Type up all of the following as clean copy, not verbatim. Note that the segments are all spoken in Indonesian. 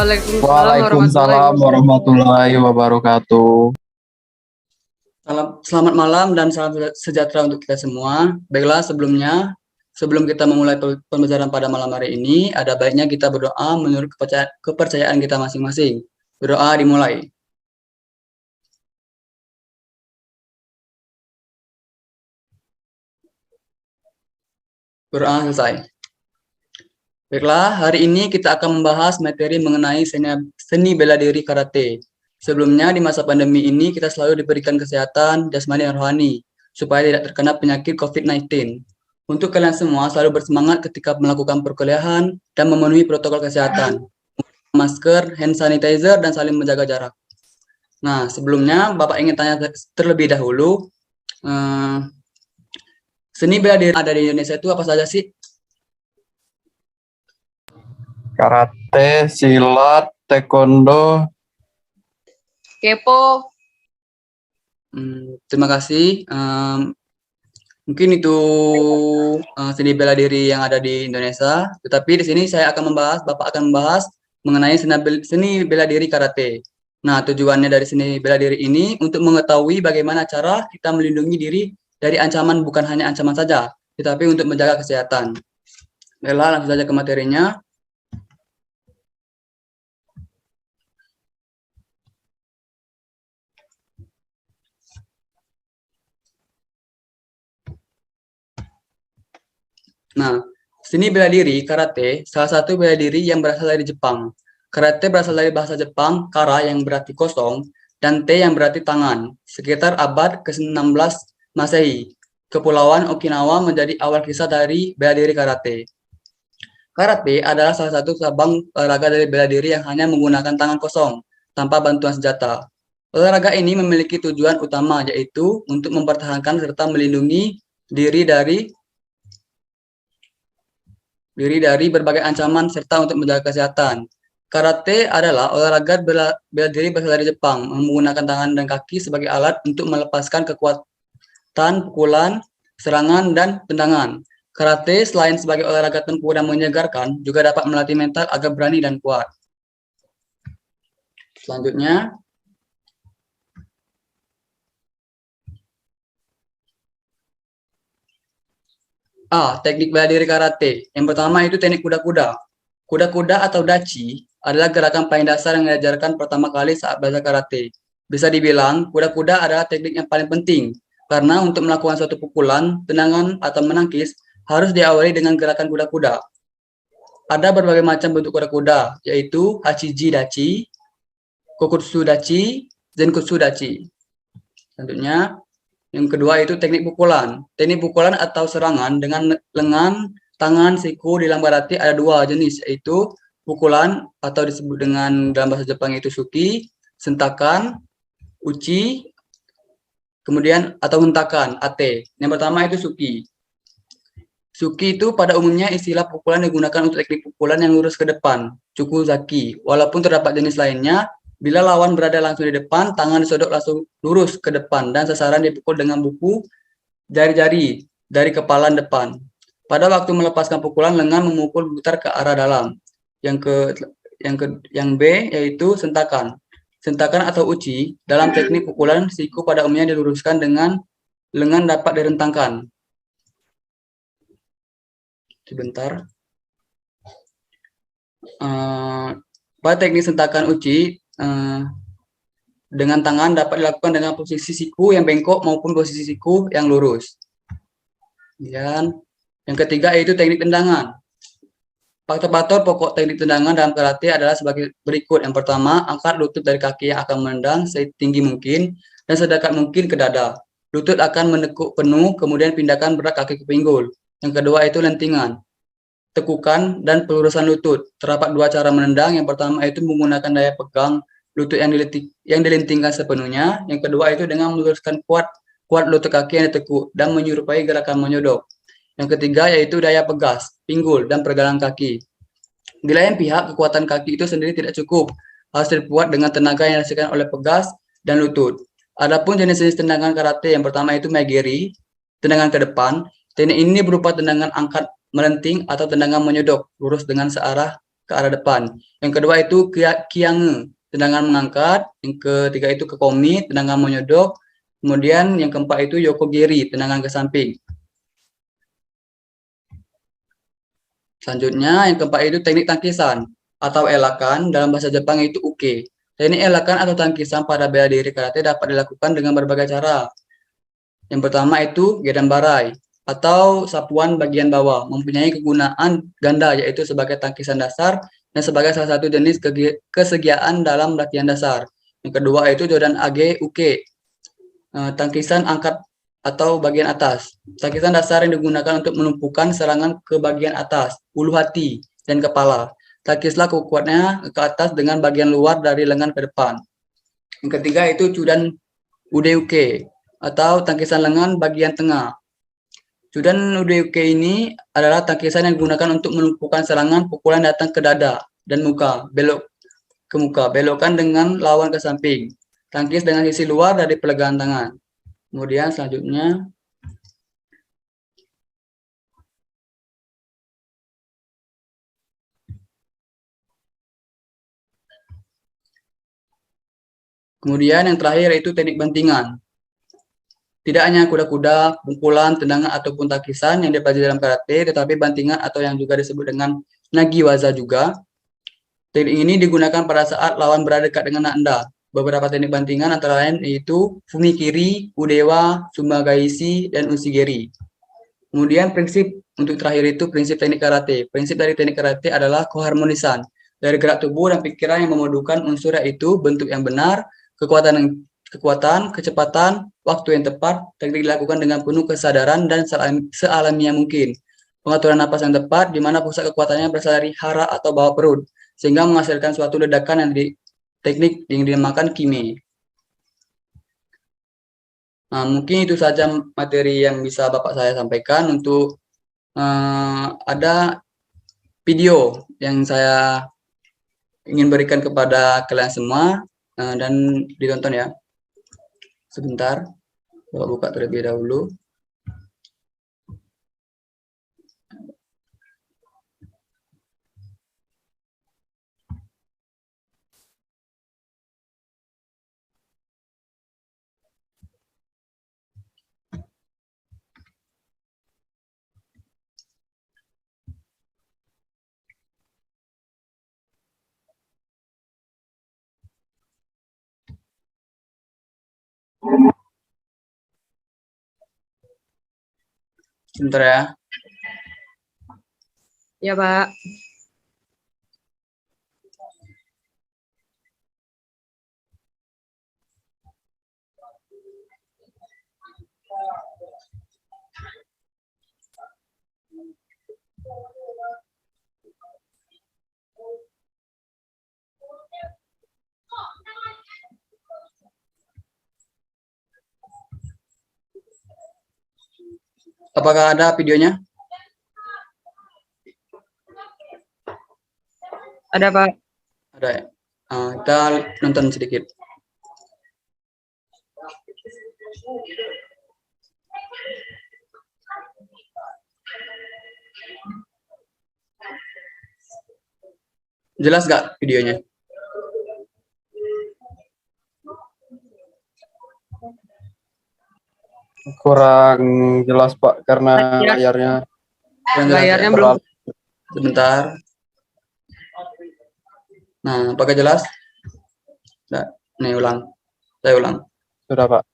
Waalaikumsalam warahmatullahi Waalaikumsalam warahmatullahi wabarakatuh. Selamat malam dan salam sejahtera untuk kita semua. Baiklah, sebelum kita memulai pembelajaran pada malam hari ini, ada baiknya kita berdoa menurut kepercayaan kita masing-masing. Berdoa dimulai. Berdoa selesai. Baiklah, hari ini kita akan membahas materi mengenai seni bela diri karate. Sebelumnya, di masa pandemi ini, kita selalu diberikan kesehatan jasmani dan rohani, supaya tidak terkena penyakit COVID-19. Untuk kalian semua, selalu bersemangat ketika melakukan perkuliahan dan memenuhi protokol kesehatan. Masker, hand sanitizer, dan saling menjaga jarak. Nah, sebelumnya, Bapak ingin tanya terlebih dahulu, seni bela diri ada di Indonesia itu apa saja sih? Karate, silat, taekwondo. Kepo. Terima kasih. Mungkin itu seni bela diri yang ada di Indonesia. Tetapi di sini Bapak akan membahas mengenai seni bela diri karate. Nah, tujuannya dari seni bela diri ini untuk mengetahui bagaimana cara kita melindungi diri dari ancaman, bukan hanya ancaman saja, tetapi untuk menjaga kesehatan. Baiklah, langsung saja ke materinya. Nah, seni bela diri karate salah satu bela diri yang berasal dari Jepang. Karate berasal dari bahasa Jepang kara yang berarti kosong dan te yang berarti tangan. Sekitar abad ke-16 Masehi, Kepulauan Okinawa menjadi awal kisah dari bela diri karate. Karate adalah salah satu cabang olahraga dari bela diri yang hanya menggunakan tangan kosong tanpa bantuan senjata. Olahraga ini memiliki tujuan utama, yaitu untuk mempertahankan serta melindungi diri dari berbagai ancaman serta untuk menjaga kesehatan. Karate adalah olahraga bela diri berasal dari Jepang, menggunakan tangan dan kaki sebagai alat untuk melepaskan kekuatan pukulan, serangan, dan tendangan. Karate selain sebagai olahraga tempur dan menyegarkan, juga dapat melatih mental agar berani dan kuat. Selanjutnya, teknik bela diri karate. Yang pertama itu teknik kuda-kuda. Kuda-kuda atau dachi adalah gerakan paling dasar yang diajarkan pertama kali saat belajar karate. Bisa dibilang, kuda-kuda adalah teknik yang paling penting, karena untuk melakukan suatu pukulan, tendangan, atau menangkis, harus diawali dengan gerakan kuda-kuda. Ada berbagai macam bentuk kuda-kuda, yaitu hachiji dachi, kokutsu dachi, zenkutsu dachi. Selanjutnya, yang kedua itu teknik pukulan. Teknik pukulan atau serangan dengan lengan, tangan, siku di dalam karate ada dua jenis, yaitu pukulan atau disebut dengan dalam bahasa Jepang itu suki, sentakan, uchi, kemudian atau hentakan, ate. Yang pertama itu suki. Suki itu pada umumnya istilah pukulan digunakan untuk teknik pukulan yang lurus ke depan, chukuzaki. Walaupun terdapat jenis lainnya, bila lawan berada langsung di depan, tangan disodok langsung lurus ke depan dan sasaran dipukul dengan buku jari-jari dari kepalan depan. Pada waktu melepaskan pukulan, lengan memukul putar ke arah dalam. Yang B yaitu sentakan. Sentakan atau uchi dalam teknik pukulan, siku pada umumnya diluruskan dengan lengan dapat direntangkan. Sebentar. Pada teknik sentakan uchi, dengan tangan dapat dilakukan dengan posisi siku yang bengkok maupun posisi siku yang lurus. Dan yang ketiga yaitu teknik tendangan. Faktor-faktor pokok teknik tendangan dalam karate adalah sebagai berikut. Yang pertama, angkat lutut dari kaki yang akan menendang setinggi mungkin dan sedekat mungkin ke dada. Lutut akan menekuk penuh, kemudian pindahkan berat kaki ke pinggul. Yang kedua itu lentingan, tekukan, dan pelurusan lutut. Terdapat dua cara menendang. Yang pertama itu menggunakan daya pegang lutut yang dilentingkan sepenuhnya. Yang kedua itu dengan meluruskan kuat lutut kaki yang ditekuk dan menyerupai gerakan menyodok. Yang ketiga yaitu daya pegas, pinggul, dan pergelangan kaki. Di lain pihak, kekuatan kaki itu sendiri tidak cukup, harus diperkuat dengan tenaga yang dihasilkan oleh pegas dan lutut. Adapun jenis-jenis tendangan karate, yang pertama itu megiri, tendangan ke depan. Teknik ini berupa tendangan angkat melenting atau tendangan menyodok lurus dengan searah ke arah depan. Yang kedua itu kiange, tendangan mengangkat. Yang ketiga itu kekomi, tendangan menyodok. Kemudian yang keempat itu yokogiri, tendangan ke samping. Selanjutnya yang keempat itu teknik tangkisan atau elakan, dalam bahasa Jepang itu uke. Teknik elakan atau tangkisan pada bela diri karate dapat dilakukan dengan berbagai cara. Yang pertama itu gedan barai atau sapuan bagian bawah, mempunyai kegunaan ganda yaitu sebagai tangkisan dasar dan sebagai salah satu jenis kesediaan dalam latihan dasar. Yang kedua itu jodan age uke, tangkisan angkat atau bagian atas. Tangkisan dasar yang digunakan untuk menumpukan serangan ke bagian atas, ulu hati, dan kepala. Tangkislah kuatnya ke atas dengan bagian luar dari lengan ke depan. Yang ketiga itu Chudan Udeuke atau tangkisan lengan bagian tengah. Chudan Udeuke ini adalah tangkisan yang digunakan untuk menumpukan serangan pukulan datang ke dada dan muka, belok ke muka, belokkan dengan lawan ke samping. Tangkis dengan sisi luar dari pelegangan tangan. Kemudian selanjutnya yang terakhir yaitu teknik bantingan. Tidak hanya kuda-kuda, pukulan, tendangan ataupun takisan yang dipelajari dalam karate, tetapi bantingan atau yang juga disebut dengan nagiwaza juga. Teknik ini digunakan pada saat lawan berada dekat dengan Anda. Beberapa teknik bantingan antara lain yaitu fumikiri, udewa, sumagaisi, dan ushigeri. Kemudian prinsip untuk terakhir itu prinsip teknik karate. Prinsip dari teknik karate adalah koharmonisan dari gerak tubuh dan pikiran yang memadukan unsur yaitu bentuk yang benar, kekuatan, kecepatan, waktu yang tepat, teknik dilakukan dengan penuh kesadaran dan sealamiah mungkin. Pengaturan napas yang tepat, di mana pusat kekuatannya berasal dari hara atau bawah perut, sehingga menghasilkan suatu ledakan yang teknik yang dinamakan kime. Nah, mungkin itu saja materi yang bisa Bapak saya sampaikan. Untuk ada video yang saya ingin berikan kepada kalian semua dan ditonton ya. Sebentar, Bapak buka terlebih dahulu. Sebentar ya. Ya, Pak. Apakah ada videonya? Ada, Pak. Ada ya. Kita nonton sedikit. Jelas nggak videonya? Kurang jelas Pak karena Ya. layarnya Layarnya belum. Sebentar. Nah, apakah jelas? Nah, nih ulang. Saya ulang. sudah Pak.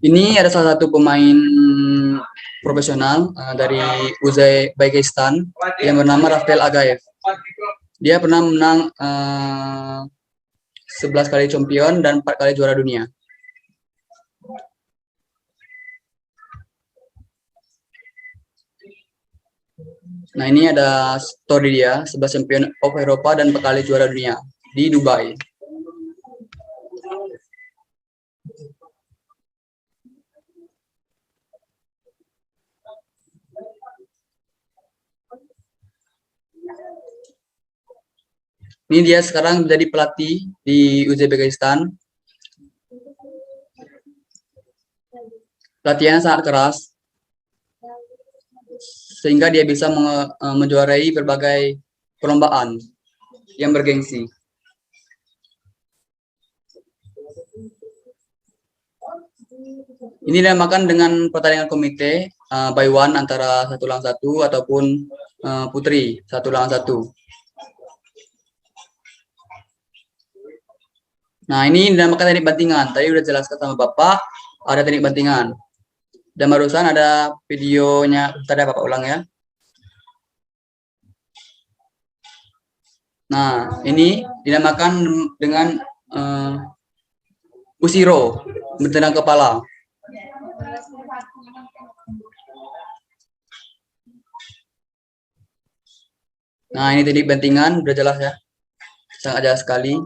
Ini ada salah satu pemain profesional dari Uzbekistan yang bernama Rafael Agaev. Dia pernah menang 11 kali champion dan 4 kali juara dunia. Nah, ini ada story dia, 11 champion of Eropa dan 4 kali juara dunia di Dubai. Ini dia sekarang menjadi pelatih di Uzbekistan. latihannya sangat keras, sehingga dia bisa menjuarai berbagai perlombaan yang bergengsi. Ini dinamakan dengan pertandingan komite by one antara 1 lawan 1 ataupun putri 1 lawan 1. Nah, ini dinamakan teknik bantingan. Tadi udah jelaskan sama Bapak, ada teknik bantingan. Dan barusan ada videonya, tadi Bapak ulang ya. Nah, ini dinamakan dengan Ushiro, bertendang kepala. Nah, ini teknik bantingan, udah jelas ya. Sangat jelas sekali.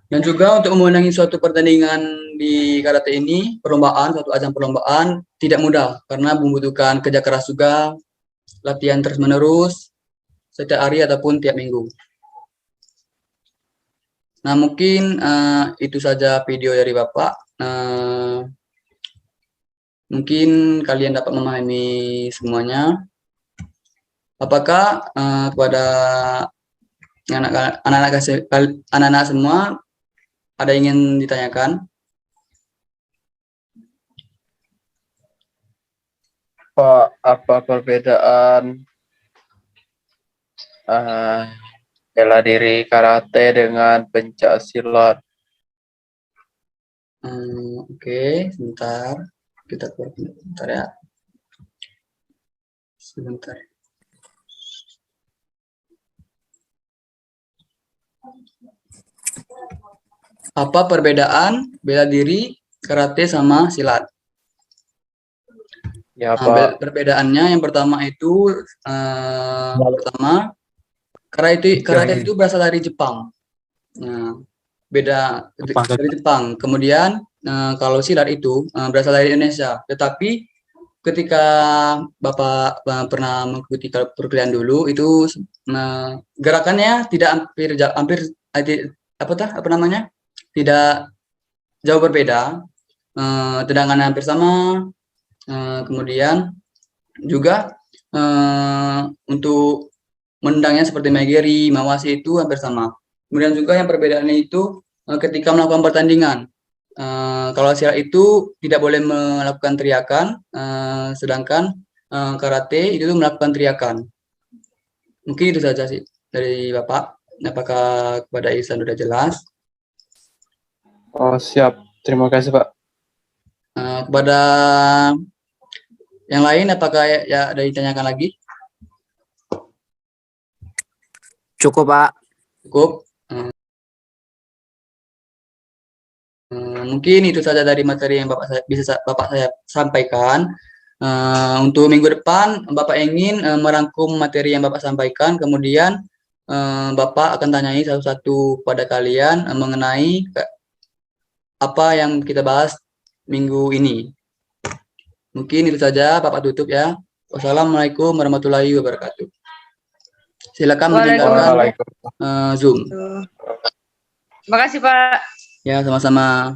Dan juga untuk memenangi suatu pertandingan di karate ini, suatu ajang perlombaan tidak mudah karena membutuhkan kerja keras juga, latihan terus-menerus setiap hari ataupun tiap minggu. Nah, mungkin itu saja video dari Bapak. Mungkin kalian dapat memahami semuanya. Apakah kepada anak-anak semua ada yang ingin ditanyakan? Pak, apa perbedaan bela diri karate dengan pencak silat? Oke, sebentar. Kita keluar sebentar ya. Sebentar. Apa perbedaan bela diri karate sama silat? Ya, Nah, Pak. perbedaannya yang pertama itu karate itu berasal dari Jepang. Nah, beda dari Jepang. Kemudian kalau silat itu berasal dari Indonesia. Tetapi ketika Bapak pernah mengikuti perkuliahan dulu, itu gerakannya tidak tidak jauh berbeda, tendangan hampir sama, kemudian juga untuk menendangnya seperti megeri, mawashi itu hampir sama. Kemudian juga yang perbedaannya itu ketika melakukan pertandingan. Kalau silat itu tidak boleh melakukan teriakan, sedangkan karate itu melakukan teriakan. Mungkin itu saja sih dari Bapak. Apakah kepada Ihsan sudah jelas? Oh, siap. Terima kasih, Pak. Kepada yang lain, apakah ya ada ditanyakan lagi? Cukup, Pak. Cukup. Mungkin itu saja dari materi yang Bapak saya sampaikan. Untuk minggu depan, Bapak ingin merangkum materi yang Bapak sampaikan, kemudian Bapak akan tanyai satu-satu pada kalian mengenai apa yang kita bahas minggu ini. Mungkin itu saja, Bapak tutup ya. Wassalamualaikum warahmatullahi wabarakatuh. Silakan meninggalkan Zoom. Terima kasih, Pak. Ya, sama-sama.